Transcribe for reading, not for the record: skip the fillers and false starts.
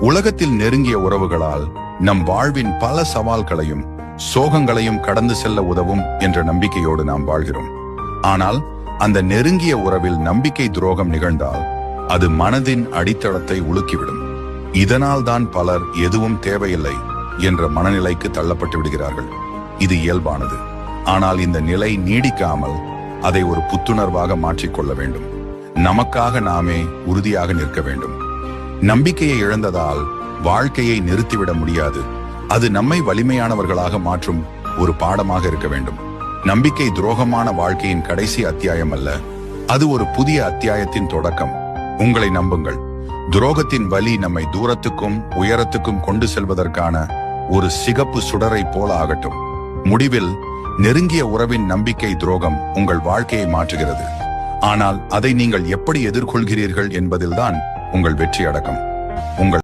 உலகத்தில் நெருங்கிய உறவுகளால் நம் வாழ்வின் பல சவால்களையும் சோகங்களையும் கடந்து செல்ல உதவும் என்ற நம்பிக்கையோடு நாம் வாழ்கிறோம். ஆனால் அந்த நெருங்கிய உறவில் நம்பிக்கை துரோகம் நிகழ்ந்தால் அது மனதின் அடித்தளத்தை உலுக்கிவிடும். இதனால் தான் பலர் எதுவும் தேவையில்லை என்ற மனநிலைக்கு தள்ளப்பட்டு விடுகிறார்கள். இது இயல்பானது. ஆனால் இந்த நிலை நீடிக்காமல் அதை ஒரு புத்துணர்வாக மாற்றிக்கொள்ள வேண்டும். நமக்காக நாமே உறுதியாக நிற்க வேண்டும். நம்பிக்கையை இழந்ததால் வாழ்க்கையை நிறுத்திவிட முடியாது. அது நம்மை வலிமையானவர்களாக மாற்றும் ஒரு பாடமாக இருக்க வேண்டும். நம்பிக்கை துரோகமான வாழ்க்கையின் கடைசி அத்தியாயம் அல்ல, அது ஒரு புதிய அத்தியாயத்தின் தொடக்கம். உங்களை நம்புங்கள், துரோகத்தின் வலி நம்மை தூரத்துக்கும் உயரத்துக்கும் கொண்டு செல்வதற்கான ஒரு சிகப்பு சுடரை போல ஆகட்டும். முடிவில் நெருங்கிய உறவின் நம்பிக்கை துரோகம் உங்கள் வாழ்க்கையை மாற்றுகிறது. ஆனால் அதை நீங்கள் எப்படி எதிர்கொள்கிறீர்கள் என்பதில்தான் உங்கள் வெற்றி அடக்கம். உங்கள்